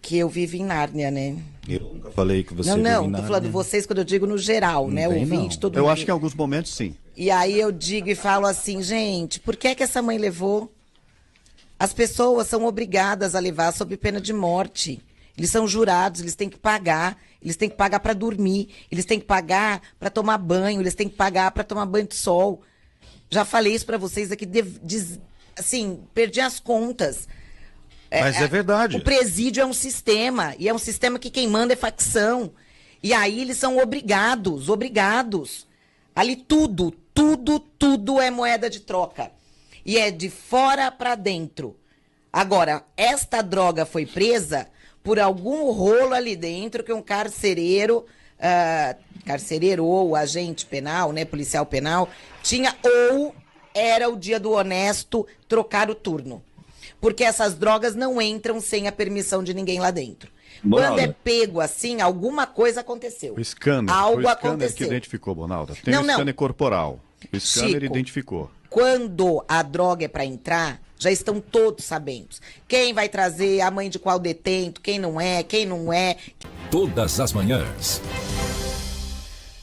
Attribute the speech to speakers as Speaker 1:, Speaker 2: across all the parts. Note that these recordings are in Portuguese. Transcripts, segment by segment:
Speaker 1: que eu vivo em Nárnia, né?
Speaker 2: Eu nunca falei que você
Speaker 1: Não,
Speaker 2: vive em
Speaker 1: não, tô
Speaker 2: Nárnia.
Speaker 1: falando vocês quando eu digo no geral, né?
Speaker 2: tem,
Speaker 1: Ouvinte,
Speaker 2: não.
Speaker 1: todo
Speaker 3: Eu
Speaker 1: mundo.
Speaker 3: acho que em alguns momentos sim.
Speaker 1: E aí eu digo e falo assim, gente, por que é que essa mãe levou? As pessoas são obrigadas a levar sob pena de morte. Eles são jurados, eles têm que pagar. Eles têm que pagar para dormir, eles têm que pagar para tomar banho, eles têm que pagar para tomar banho de sol. Já falei isso para vocês aqui, assim, perdi as contas.
Speaker 2: Mas é verdade.
Speaker 1: O presídio é um sistema, e é um sistema que quem manda é facção. E aí eles são obrigados. Ali tudo é moeda de troca. E é de fora para dentro. Agora, esta droga foi presa por algum rolo ali dentro que um carcereiro ou agente penal, né, policial penal, tinha, ou era o dia do honesto trocar o turno. Porque essas drogas não entram sem a permissão de ninguém lá dentro.
Speaker 4: Bonalda.
Speaker 1: Quando é pego assim, alguma coisa aconteceu.
Speaker 3: O scanner.
Speaker 1: Algo
Speaker 3: foi o scanner
Speaker 1: aconteceu.
Speaker 3: que identificou, Bonalda. Tem
Speaker 1: Não,
Speaker 3: o
Speaker 1: não.
Speaker 3: scanner corporal. O scanner
Speaker 1: Chico,
Speaker 3: identificou.
Speaker 1: quando a droga é para entrar, já estão todos sabendo. Quem vai trazer, a mãe de qual detento, quem não é.
Speaker 5: Todas as manhãs.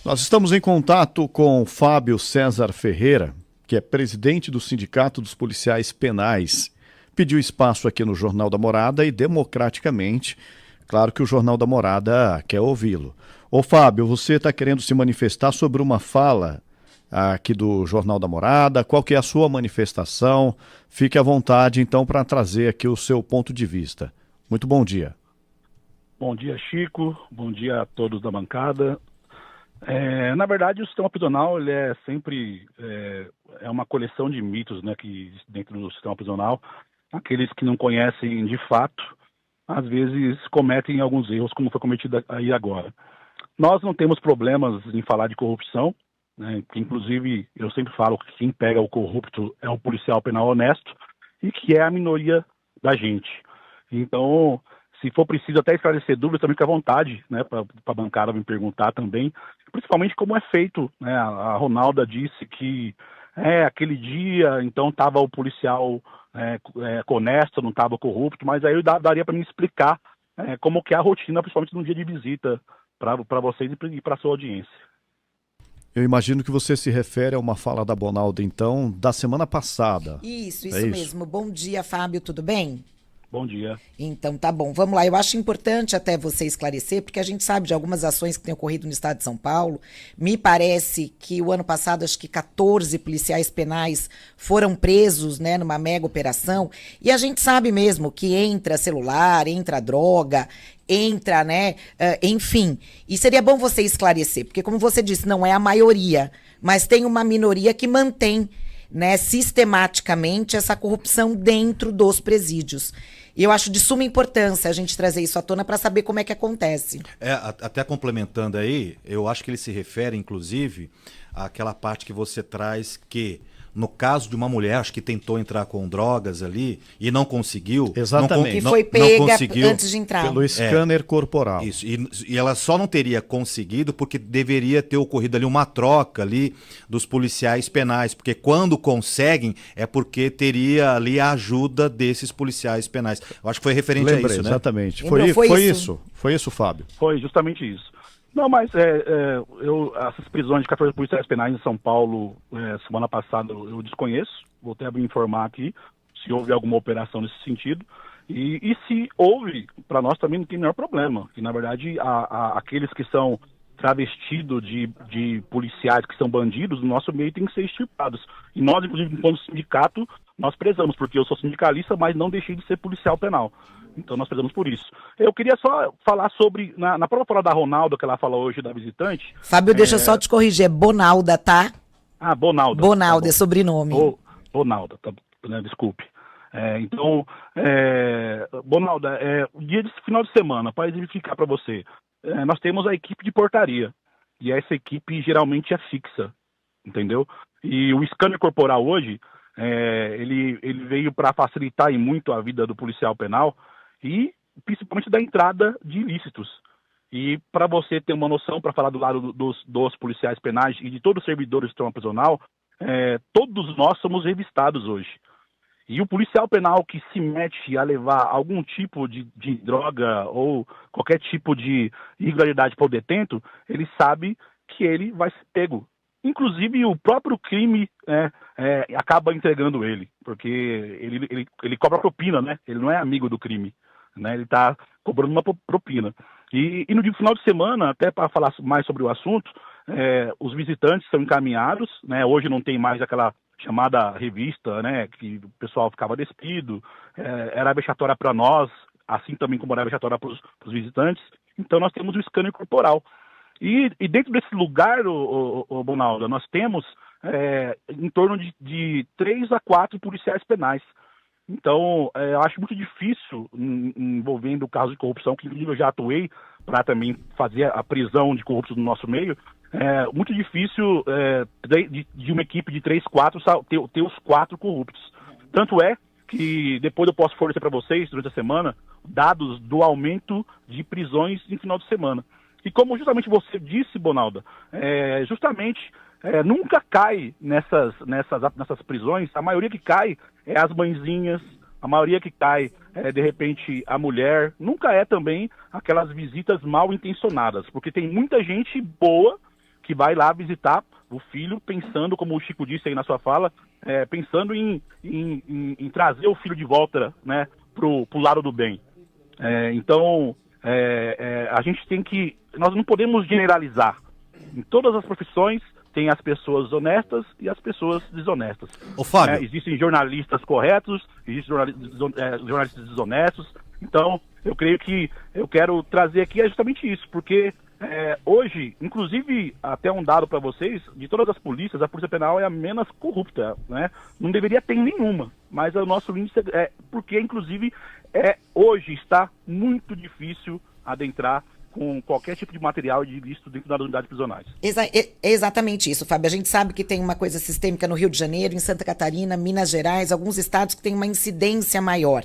Speaker 3: Nós estamos em contato com Fábio César Ferreira, que é presidente do Sindicato dos Policiais Penais. Pediu espaço aqui no Jornal da Morada e, democraticamente, claro que o Jornal da Morada quer ouvi-lo. Ô Fábio, você está querendo se manifestar sobre uma fala aqui do Jornal da Morada? Qual que é a sua manifestação? Fique à vontade, então, para trazer aqui o seu ponto de vista. Muito bom dia.
Speaker 4: Bom dia, Chico. Bom dia a todos da bancada. Na verdade, o sistema prisional ele é sempre uma coleção de mitos, né, que dentro do sistema prisional, aqueles que não conhecem de fato, às vezes cometem alguns erros, como foi cometido aí agora. Nós não temos problemas em falar de corrupção, né, que inclusive eu sempre falo que quem pega o corrupto é o policial penal honesto e que é a minoria da gente. Então, se for preciso até esclarecer dúvidas, também fica à vontade, né, para a bancada me perguntar também, principalmente como é feito, né? A Ronalda disse que aquele dia, então estava o policial honesto, não estava corrupto, mas aí eu daria para me explicar como que é a rotina, principalmente no dia de visita, para vocês e para a sua audiência.
Speaker 3: Eu imagino que você se refere a uma fala da Bonalda, então, da semana passada.
Speaker 1: Isso
Speaker 3: isso
Speaker 1: mesmo. Bom dia, Fábio, tudo bem?
Speaker 4: Bom dia.
Speaker 1: Então tá bom, vamos lá. Eu acho importante até você esclarecer, porque a gente sabe de algumas ações que têm ocorrido no estado de São Paulo. Me parece que o ano passado, acho que 14 policiais penais foram presos, né, numa mega operação. E a gente sabe mesmo que entra celular, entra droga, entra, né, enfim. E seria bom você esclarecer, porque como você disse, não é a maioria, mas tem uma minoria que mantém, né, sistematicamente essa corrupção dentro dos presídios. E eu acho de suma importância a gente trazer isso à tona para saber como é que acontece.
Speaker 2: Até complementando aí, eu acho que ele se refere, inclusive, àquela parte que você traz que, no caso de uma mulher, acho que tentou entrar com drogas ali e não conseguiu.
Speaker 3: Exatamente.
Speaker 1: Que foi pega
Speaker 2: não conseguiu,
Speaker 1: antes de entrar.
Speaker 3: Pelo scanner corporal.
Speaker 2: Isso, e ela só não teria conseguido porque deveria ter ocorrido ali uma troca ali dos policiais penais, porque quando conseguem é porque teria ali a ajuda desses policiais penais. Eu acho que foi referente a isso, né?
Speaker 3: Exatamente.
Speaker 1: Lembrou,
Speaker 3: Foi
Speaker 1: isso?
Speaker 3: isso. Foi isso, Fábio.
Speaker 4: Foi justamente isso. Não, mas essas prisões de 14 policiais penais em São Paulo, semana passada, eu desconheço. Vou até me informar aqui se houve alguma operação nesse sentido. E se houve, para nós também não tem nenhum problema. Que, na verdade, aqueles que são travestidos de policiais que são bandidos, no nosso meio tem que ser extirpados. E nós, inclusive, enquanto sindicato, nós prezamos, porque eu sou sindicalista, mas não deixei de ser policial penal. Então nós prezamos por isso. Eu queria só falar sobre, na própria fala da Ronaldo, que ela falou hoje da visitante...
Speaker 1: Fábio, deixa eu só te corrigir, é Bonalda, tá?
Speaker 4: Ah, Bonalda.
Speaker 1: Bonalda,
Speaker 4: Tá
Speaker 1: é sobrenome.
Speaker 4: Bonalda, tá, né, desculpe. Bonalda, o dia de final de semana, para exemplificar para você, nós temos a equipe de portaria, e essa equipe geralmente é fixa, entendeu? E o scanner corporal hoje, ele veio para facilitar e muito a vida do policial penal, e principalmente da entrada de ilícitos. E para você ter uma noção, para falar do lado dos policiais penais e de todos os servidores do sistema prisional, todos nós somos revistados hoje. E o policial penal que se mete a levar algum tipo de droga ou qualquer tipo de irregularidade para o detento, ele sabe que ele vai ser pego. Inclusive o próprio crime acaba entregando ele, porque ele cobra propina, né? Ele não é amigo do crime, né? Ele está cobrando uma propina. E no final de semana, até para falar mais sobre o assunto, os visitantes são encaminhados, né? Hoje não tem mais aquela chamada revista, né? Que o pessoal ficava despido, era vexatória para nós, assim também como era vexatória para os visitantes. Então nós temos o scanner corporal. E dentro desse lugar, o Bonaldo, nós temos em torno de 3 a 4 policiais penais. Então, eu acho muito difícil, envolvendo o caso de corrupção, que inclusive eu já atuei para também fazer a prisão de corruptos no nosso meio, muito difícil de uma equipe de 3, 4 ter os 4 corruptos. Tanto é que depois eu posso fornecer para vocês, durante a semana, dados do aumento de prisões em final de semana. E como justamente você disse, Bonalda, nunca cai nessas prisões, a maioria que cai é as mãezinhas, a maioria que cai de repente, a mulher, nunca é também aquelas visitas mal intencionadas, porque tem muita gente boa que vai lá visitar o filho pensando, como o Chico disse aí na sua fala, pensando em trazer o filho de volta, né, pro lado do bem. Então, a gente tem que... Nós não podemos generalizar. Em todas as profissões tem as pessoas honestas e as pessoas desonestas.
Speaker 2: Ô, Fábio.
Speaker 4: Existem jornalistas corretos, existem jornalistas desonestos. Então, eu creio que eu quero trazer aqui justamente isso, porque hoje, inclusive, até um dado para vocês, de todas as polícias, a Polícia Penal é a menos corrupta, né? Não deveria ter nenhuma, mas o nosso índice porque, inclusive, hoje está muito difícil adentrar com qualquer tipo de material de ilícito dentro das unidades prisionais.
Speaker 1: É exatamente isso, Fábio. A gente sabe que tem uma coisa sistêmica no Rio de Janeiro, em Santa Catarina, Minas Gerais, alguns estados que têm uma incidência maior,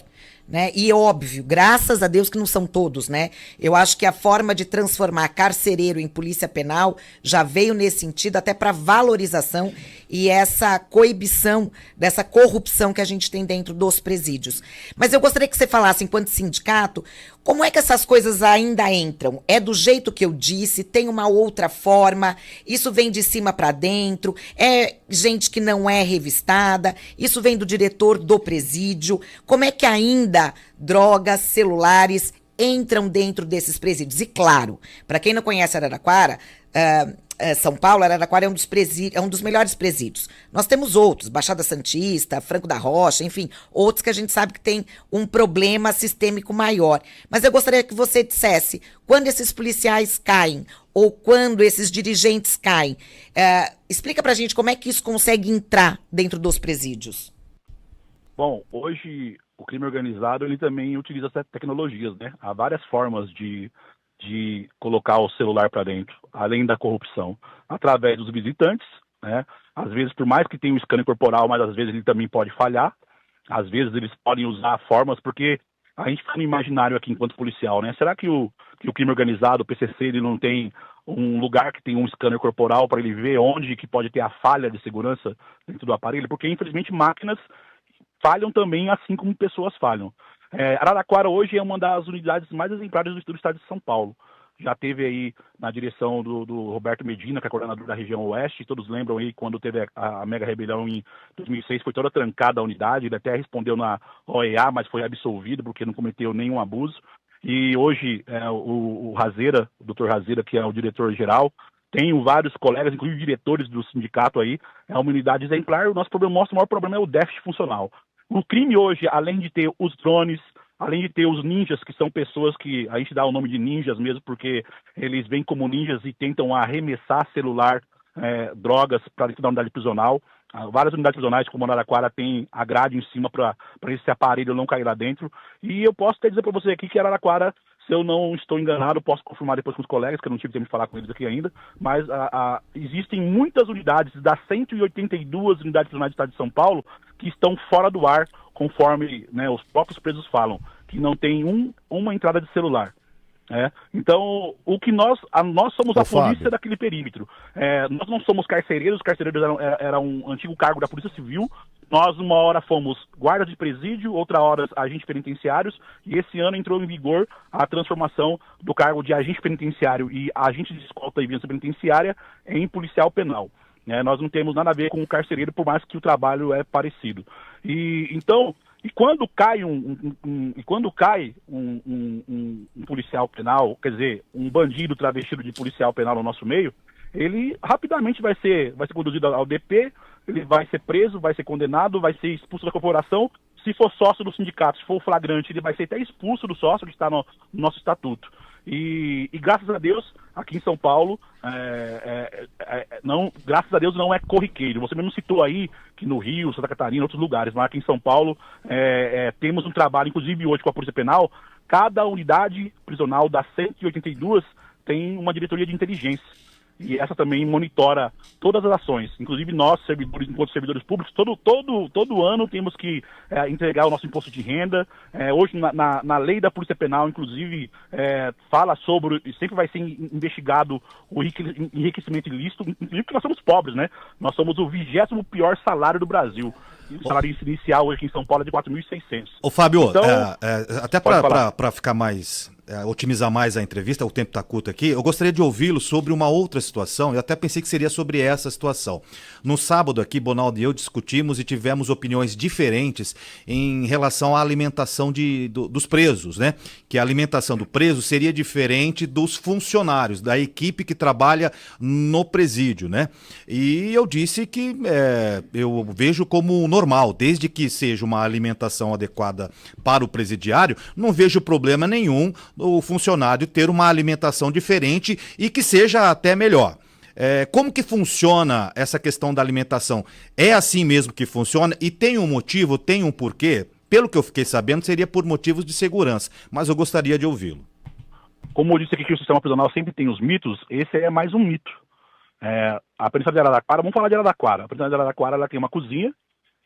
Speaker 1: né? E óbvio, graças a Deus que não são todos, né? Eu acho que a forma de transformar carcereiro em polícia penal já veio nesse sentido, até para valorização e essa coibição dessa corrupção que a gente tem dentro dos presídios. Mas eu gostaria que você falasse, enquanto sindicato, como é que essas coisas ainda entram? É do jeito que eu disse? Tem uma outra forma? Isso vem de cima para dentro? É gente que não é revistada? Isso vem do diretor do presídio? Como é que ainda drogas, celulares entram dentro desses presídios? E claro, para quem não conhece Araraquara, São Paulo, Araraquara é um dos melhores presídios. Nós temos outros, Baixada Santista, Franco da Rocha, enfim, outros que a gente sabe que tem um problema sistêmico maior. Mas eu gostaria que você dissesse, quando esses policiais caem, ou quando esses dirigentes caem, explica pra gente como é que isso consegue entrar dentro dos presídios.
Speaker 4: Bom, hoje o crime organizado ele também utiliza essas tecnologias, né? Há várias formas de colocar o celular para dentro, além da corrupção, através dos visitantes, né? Às vezes, por mais que tenha um scanner corporal, mas às vezes ele também pode falhar, às vezes eles podem usar formas, porque a gente fica no imaginário aqui enquanto policial, né? Será que o crime organizado, o PCC, ele não tem um lugar que tem um scanner corporal para ele ver onde que pode ter a falha de segurança dentro do aparelho? Porque, infelizmente, máquinas falham também, assim como pessoas falham. Araraquara hoje é uma das unidades mais exemplares do estado de São Paulo. Já teve aí na direção do Roberto Medina, que é coordenador da região oeste, todos lembram aí quando teve a mega rebelião em 2006, foi toda trancada a unidade, ele até respondeu na OEA, mas foi absolvido porque não cometeu nenhum abuso. E hoje o Razeira, o Dr. Razeira, que é o diretor-geral, tenho vários colegas, inclusive diretores do sindicato aí, é uma unidade exemplar. O nosso maior problema é o déficit funcional. O crime hoje, além de ter os drones, além de ter os ninjas, que são pessoas que a gente dá o nome de ninjas mesmo, porque eles vêm como ninjas e tentam arremessar celular, drogas para dentro da unidade prisional. Várias unidades prisionais, como Araraquara, tem a grade em cima para esse aparelho não cair lá dentro. E eu posso até dizer para você aqui que Araraquara, se eu não estou enganado, posso confirmar depois com os colegas, que eu não tive tempo de falar com eles aqui ainda, mas existem muitas unidades, das 182 unidades prisionais do estado de São Paulo, que estão fora do ar, conforme, né, os próprios presos falam, que não tem uma entrada de celular. Então, nós somos a polícia
Speaker 3: Fábio.
Speaker 4: daquele perímetro. Nós não somos carcereiros, os carcereiros era um antigo cargo da Polícia Civil, Nós, uma hora, fomos guarda de presídio, outra hora, agentes penitenciários, e esse ano entrou em vigor a transformação do cargo de agente penitenciário e agente de escolta e vigilância penitenciária em policial penal. Nós não temos nada a ver com o carcereiro, por mais que o trabalho é parecido. E quando cai um policial penal, quer dizer, um bandido travestido de policial penal no nosso meio, ele rapidamente vai ser conduzido ao DP, ele vai ser preso, vai ser condenado, vai ser expulso da corporação. Se for sócio do sindicato, se for flagrante, ele vai ser até expulso do sócio, que está no nosso estatuto. E graças a Deus, aqui em São Paulo, graças a Deus não é corriqueiro. Você mesmo citou aí que no Rio, Santa Catarina, outros lugares, mas aqui em São Paulo temos um trabalho, inclusive hoje com a Polícia Penal, cada unidade prisional das 182 tem uma diretoria de inteligência. E essa também monitora todas as ações. Inclusive nós, servidores, enquanto servidores públicos, todo ano temos que entregar o nosso imposto de renda. Hoje, na lei da Polícia Penal, inclusive, fala sobre, sempre vai ser investigado o enriquecimento ilícito, inclusive porque nós somos pobres, né? Nós somos o 20º pior salário do Brasil. E o salário inicial hoje aqui em São Paulo é de 4.600.
Speaker 2: Ô Fábio,
Speaker 4: então,
Speaker 2: até para ficar mais... otimizar mais a entrevista, o tempo está curto aqui, eu gostaria de ouvi-lo sobre uma outra situação, eu até pensei que seria sobre essa situação. No sábado aqui, Bonaldo e eu discutimos e tivemos opiniões diferentes em relação à alimentação dos presos, né? Que a alimentação do preso seria diferente dos funcionários, da equipe que trabalha no presídio, né? E eu disse que eu vejo como normal, desde que seja uma alimentação adequada para o presidiário, não vejo problema nenhum o funcionário ter uma alimentação diferente e que seja até melhor. Como que funciona essa questão da alimentação? É assim mesmo que funciona? E tem um motivo, tem um porquê? Pelo que eu fiquei sabendo, seria por motivos de segurança, mas eu gostaria de ouvi-lo.
Speaker 4: Como eu disse aqui que o sistema prisional sempre tem os mitos, esse é mais um mito. A Penitenciária de Araraquara, vamos falar de Araraquara. A Penitenciária de Araraquara, ela tem uma cozinha,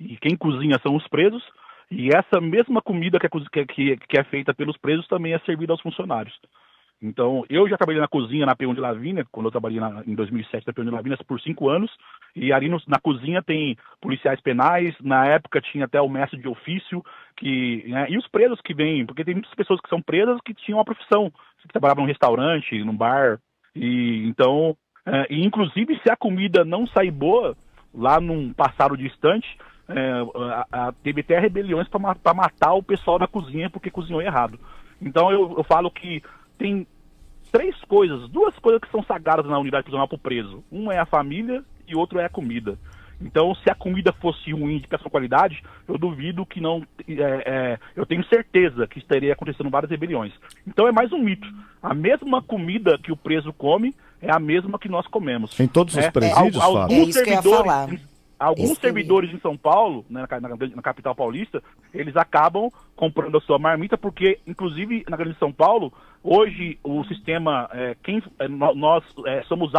Speaker 4: e quem cozinha são os presos, e essa mesma comida que é feita pelos presos também é servida aos funcionários. Então, eu já trabalhei na cozinha na P1 de Lavínia, quando eu trabalhei em 2007 na P1 de Lavínia por 5 anos, e ali na cozinha tem policiais penais, na época tinha até o mestre de ofício, e os presos que vêm, porque tem muitas pessoas que são presas que tinham uma profissão, que trabalhavam num restaurante, num bar, e inclusive se a comida não sair boa, lá num passado distante, teve até rebeliões para matar o pessoal da cozinha porque cozinhou errado. Então eu falo que tem duas coisas que são sagradas na unidade prisional para o preso. Uma é a família e outro é a comida. Então, se a comida fosse ruim de péssima qualidade, eu duvido que não... eu tenho certeza que estaria acontecendo várias rebeliões. Então é mais um mito. A mesma comida que o preso come é a mesma que nós comemos.
Speaker 3: Em todos os presídios, Fábio?
Speaker 1: É isso que eu ia falar.
Speaker 4: Alguns servidores em São Paulo, né, na capital paulista, eles acabam comprando a sua marmita, porque, inclusive, na Grande São Paulo, hoje o sistema, nós somos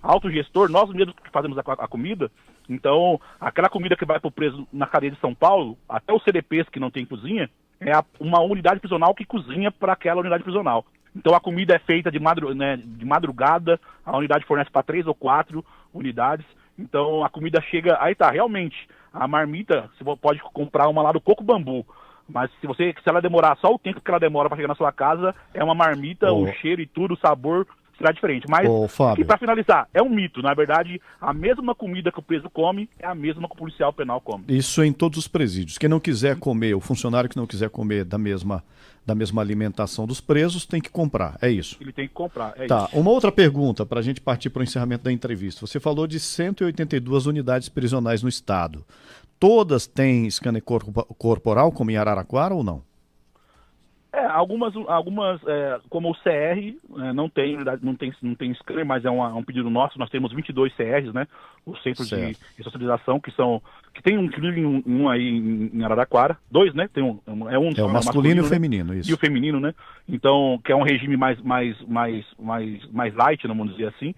Speaker 4: autogestor, nós mesmos que fazemos a comida. Então, aquela comida que vai para o preso na cadeia de São Paulo, até os CDPs que não tem cozinha, é uma unidade prisional que cozinha para aquela unidade prisional. Então, a comida é feita de madrugada, a unidade fornece para 3 ou 4 unidades. Então a comida chega, aí tá, realmente, a marmita, você pode comprar uma lá do Coco Bambu, mas se ela demorar só o tempo que ela demora para chegar na sua casa, é uma marmita, o cheiro e tudo, o sabor será diferente. Mas, para finalizar, é um mito, na verdade, a mesma comida que o preso come é a mesma que o policial penal come.
Speaker 3: Isso em todos os presídios. Quem não quiser comer, o funcionário que não quiser comer da mesma alimentação dos presos, tem que comprar, é isso?
Speaker 4: Ele tem que comprar, é
Speaker 3: tá,
Speaker 4: isso.
Speaker 3: Uma outra pergunta, para a gente partir para o encerramento da entrevista. Você falou de 182 unidades prisionais no estado. Todas têm scanner corporal, como em Araraquara, ou não?
Speaker 4: Algumas como o CR, não tem scanner, mas é um pedido nosso. Nós temos 22 CRs, né? O Centro de Responsabilização, que tem um aí em Araraquara, 2, né? Tem
Speaker 3: o masculino e o feminino, isso.
Speaker 4: E o feminino, né? Então, que é um regime mais light, vamos dizer assim.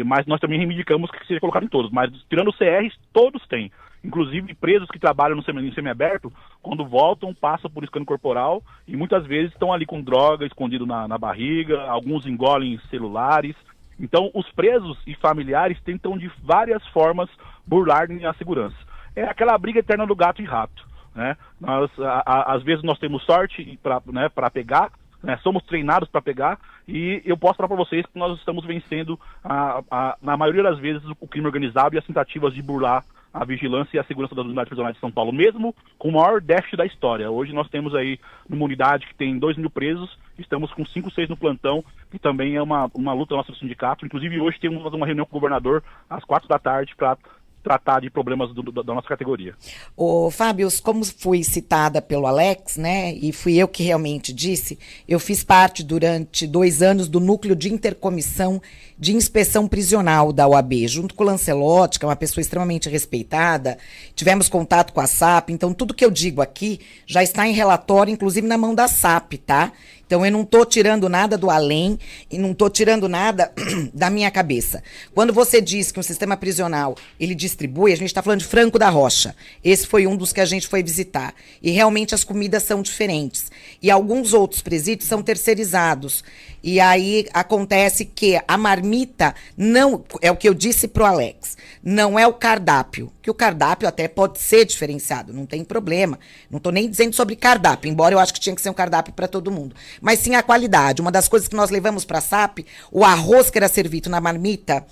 Speaker 4: Mas nós também reivindicamos que seja colocado em todos. Mas tirando os CRs, todos têm. Inclusive, presos que trabalham no semiaberto, quando voltam, passam por escândalo corporal e muitas vezes estão ali com droga escondido na barriga, alguns engolem celulares. Então, os presos e familiares tentam de várias formas burlarem a segurança. é aquela briga eterna do gato e rato, né? Às vezes nós temos sorte para pegar, né? Somos treinados para pegar, e eu posso falar para vocês que nós estamos vencendo, na maioria das vezes, o crime organizado e as tentativas de burlar a vigilância e a segurança das unidades prisionais de São Paulo, mesmo com o maior déficit da história. Hoje nós temos aí uma unidade que tem 2.000 presos, estamos com 5, 6 no plantão, que também é uma luta nossa do sindicato. Inclusive hoje temos uma reunião com o governador às 4 da tarde para tratar de problemas da nossa categoria.
Speaker 1: Ô, Fábio, como fui citada pelo Alex, né, e fui eu que realmente disse, eu fiz parte durante 2 anos do núcleo de intercomissão de inspeção prisional da OAB, junto com o Lancelotti, que é uma pessoa extremamente respeitada, tivemos contato com a SAP, então tudo que eu digo aqui já está em relatório, inclusive na mão da SAP, tá? Então eu não estou tirando nada do além e não estou tirando nada da minha cabeça. Quando você diz que um sistema prisional, ele distribui, a gente está falando de Franco da Rocha. Esse foi um dos que a gente foi visitar. E realmente as comidas são diferentes. E alguns outros presídios são terceirizados. E aí acontece que a marmita não, é o que eu disse pro Alex, não é o cardápio, que o cardápio até pode ser diferenciado, não tem problema. Não estou nem dizendo sobre cardápio, embora eu acho que tinha que ser um cardápio para todo mundo. Mas sim a qualidade. Uma das coisas que nós levamos para a SAP, o arroz que era servido na marmita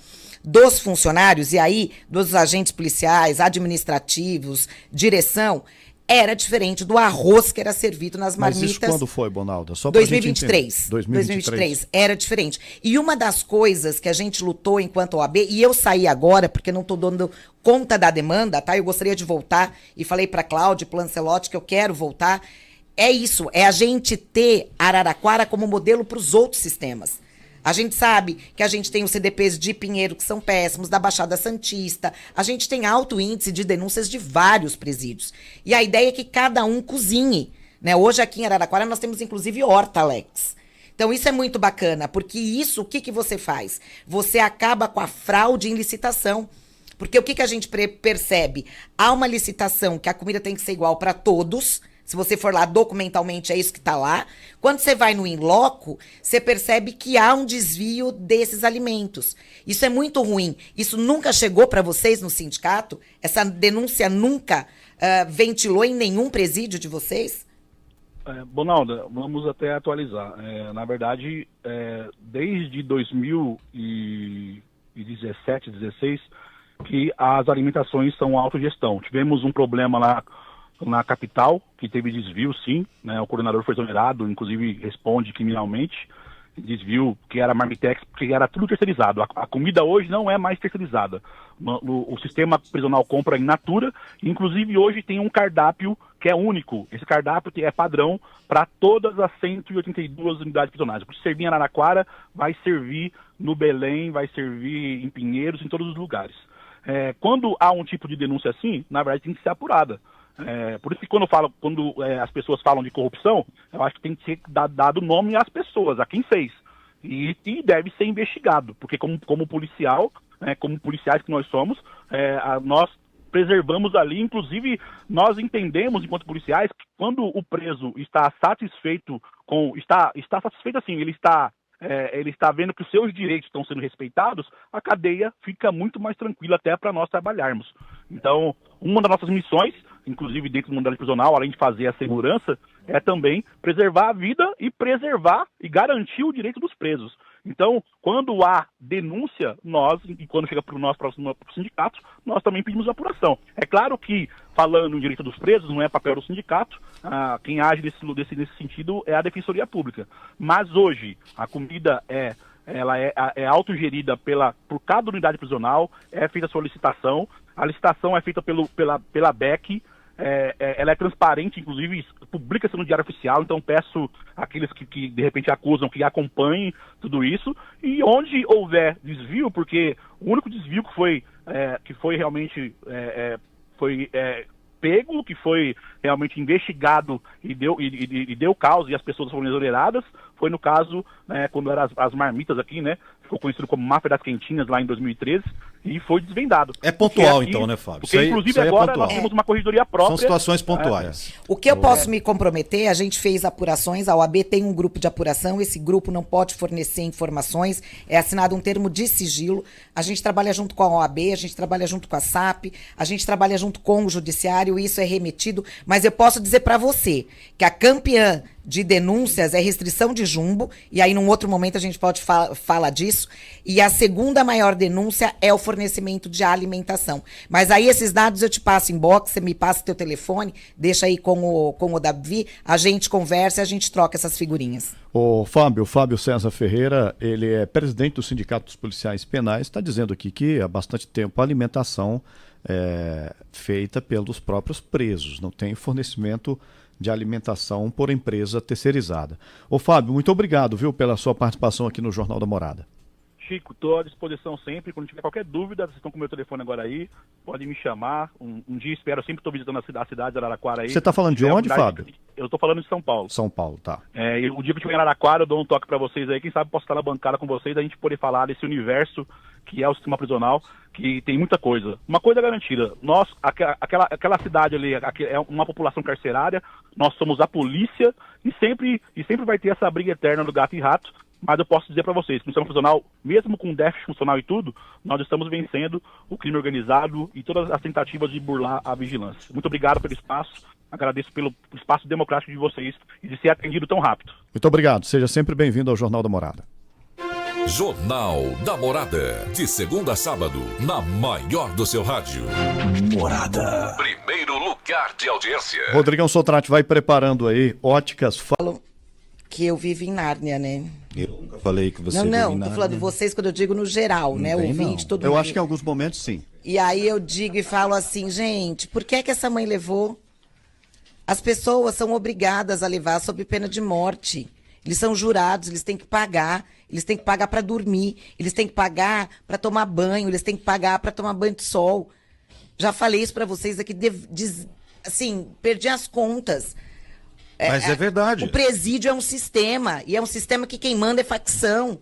Speaker 1: dos funcionários, e aí dos agentes policiais, administrativos, direção, era diferente do arroz que era servido nas marmitas.
Speaker 3: Mas isso quando foi, Bonalda? Só pra
Speaker 1: 2023. 2023. Era diferente. E uma das coisas que a gente lutou enquanto OAB, e eu saí agora, porque não estou dando conta da demanda, tá? Eu gostaria de voltar, e falei para Cláudia, para Lancelotti, que eu quero voltar. É isso, é a gente ter Araraquara como modelo para os outros sistemas. A gente sabe que a gente tem os CDPs de Pinheiro, que são péssimos, da Baixada Santista. A gente tem alto índice de denúncias de vários presídios. E a ideia é que cada um cozinhe, né? Hoje aqui em Araraquara nós temos inclusive horta, Alex. Então isso é muito bacana, porque isso, o que você faz? Você acaba com a fraude em licitação. Porque o que a gente percebe? Há uma licitação que a comida tem que ser igual para todos. Se você for lá documentalmente, é isso que está lá. Quando você vai no in-loco, você percebe que há um desvio desses alimentos. Isso é muito ruim. Isso nunca chegou para vocês no sindicato? Essa denúncia nunca ventilou em nenhum presídio de vocês?
Speaker 4: Bonalda, vamos até atualizar. Na verdade, desde 2017, 2016, que as alimentações são autogestão. Tivemos um problema lá na capital, que teve desvio, sim, né? O coordenador foi exonerado, inclusive responde criminalmente, desvio que era Marmitex, porque era tudo terceirizado. A comida hoje não é mais terceirizada. O sistema prisional compra in natura, inclusive hoje tem um cardápio que é único. Esse cardápio é padrão para todas as 182 unidades prisionais. Se servir em Araraquara, vai servir no Belém, vai servir em Pinheiros, em todos os lugares. Quando há um tipo de denúncia assim, na verdade tem que ser apurada. Por isso que quando as pessoas falam de corrupção, eu acho que tem que ser dado nome às pessoas, a quem fez. E deve ser investigado, porque como policial, como policiais que nós somos, nós preservamos ali, inclusive nós entendemos enquanto policiais que quando o preso está satisfeito está satisfeito assim, ele está vendo que os seus direitos estão sendo respeitados, a cadeia fica muito mais tranquila até para nós trabalharmos. Então, uma das nossas missões, inclusive dentro do modelo prisional, além de fazer a segurança, é também preservar a vida e preservar e garantir o direito dos presos. Então, quando há denúncia, e quando chega para o nosso sindicato, nós também pedimos apuração. É claro que, falando em direito dos presos, não é papel do sindicato, quem age nesse sentido é a Defensoria Pública. Mas hoje, a comida ela é autogerida por cada unidade prisional, é feita a sua licitação, a licitação é feita pela BEC, ela é transparente, inclusive publica-se no Diário Oficial, então peço àqueles que de repente acusam que acompanhem tudo isso, e onde houver desvio, porque o único desvio que foi realmente pego, que foi realmente investigado e deu causa e as pessoas foram exoneradas, foi no caso, quando eram as marmitas aqui, né, ficou conhecido como Máfia das Quentinhas lá em 2013, e foi desvendado.
Speaker 2: É pontual,
Speaker 4: Porque
Speaker 2: então, né, Fábio?
Speaker 4: Porque,
Speaker 2: Isso aí-
Speaker 4: inclusive,
Speaker 2: isso aí é
Speaker 4: agora
Speaker 2: pontual.
Speaker 4: nós temos uma corregedoria própria.
Speaker 2: São situações pontuais.
Speaker 1: O que eu posso me comprometer, a gente fez apurações, a OAB tem um grupo de apuração, esse grupo não pode fornecer informações, é assinado um termo de sigilo, a gente trabalha junto com a OAB, a gente trabalha junto com a SAP, a gente trabalha junto com o Judiciário, isso é remetido, mas eu posso dizer para você que a campeã de denúncias é restrição de jumbo, e aí num outro momento a gente pode falar disso, e a segunda maior denúncia é o fornecimento de alimentação. Mas aí esses dados eu te passo em box, você me passa teu telefone, deixa aí com o Davi, a gente conversa e a gente troca essas figurinhas.
Speaker 3: O Fábio César Ferreira, ele é presidente do Sindicato dos Policiais Penais, está dizendo aqui que há bastante tempo a alimentação é feita pelos próprios presos, não tem fornecimento de alimentação por empresa terceirizada. Ô Fábio, muito obrigado, viu, pela sua participação aqui no Jornal da Morada.
Speaker 4: Chico, estou à disposição sempre. Quando tiver qualquer dúvida, vocês estão com o meu telefone agora aí, podem me chamar. Um dia espero, eu sempre estou visitando a cidade de Araraquara aí.
Speaker 3: Você está falando de onde, Fábio?
Speaker 4: Eu estou falando de São Paulo.
Speaker 3: São Paulo, tá.
Speaker 4: E o dia que eu estiver em Araraquara, eu dou um toque para vocês aí. Quem sabe posso estar na bancada com vocês, a gente poder falar desse universo que é o sistema prisional, que tem muita coisa. Uma coisa é garantida, nós, aquela cidade ali, é uma população carcerária, nós somos a polícia e sempre vai ter essa briga eterna do gato e rato, mas eu posso dizer para vocês que no sistema prisional, mesmo com déficit funcional e tudo, nós estamos vencendo o crime organizado e todas as tentativas de burlar a vigilância. Muito obrigado pelo espaço, agradeço pelo espaço democrático de vocês e de ser atendido tão rápido.
Speaker 3: Muito obrigado, seja sempre bem-vindo ao Jornal da Morada.
Speaker 5: Jornal da Morada, de segunda a sábado, na maior do seu rádio. Morada. Primeiro lugar de audiência.
Speaker 3: Rodrigão Sotrate, vai preparando aí, óticas...
Speaker 1: Falo que eu vivo em Nárnia, né?
Speaker 2: Eu nunca falei que você
Speaker 1: Não, tô falando de vocês quando eu digo no geral, né? Ouvinte, todo mundo.
Speaker 3: Eu acho que em alguns momentos, sim.
Speaker 1: E aí eu digo e falo assim, gente, por que essa mãe levou? As pessoas são obrigadas a levar sob pena de morte. Eles são jurados, eles têm que pagar para dormir, eles têm que pagar para tomar banho, eles têm que pagar para tomar banho de sol. Já falei isso para vocês aqui, assim, perdi as contas.
Speaker 2: Mas é verdade.
Speaker 1: O presídio é um sistema, e é um sistema que quem manda é facção.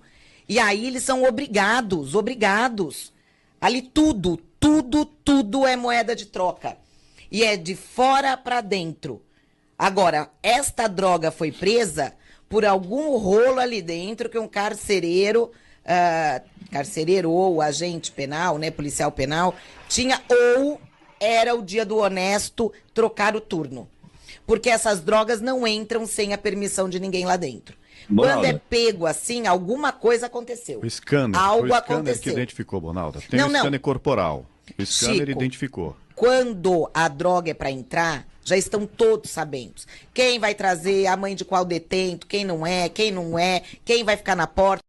Speaker 1: E aí eles são obrigados. Ali tudo é moeda de troca. E é de fora para dentro. Agora, esta droga foi presa por algum rolo ali dentro que um carcereiro ou agente penal, né, policial penal, tinha, ou era o dia do honesto trocar o turno. Porque essas drogas não entram sem a permissão de ninguém lá dentro. Quando é pego assim, alguma coisa aconteceu.
Speaker 3: O scanner.
Speaker 1: Algo
Speaker 3: foi o scanner
Speaker 1: aconteceu.
Speaker 3: que identificou, Bonalda. Tem
Speaker 1: Não,
Speaker 3: o scanner corporal. O scanner
Speaker 1: Chico,
Speaker 3: identificou.
Speaker 1: Quando a droga é para entrar, já estão todos sabendo. Quem vai trazer, a mãe de qual detento, quem não é, quem vai ficar na porta.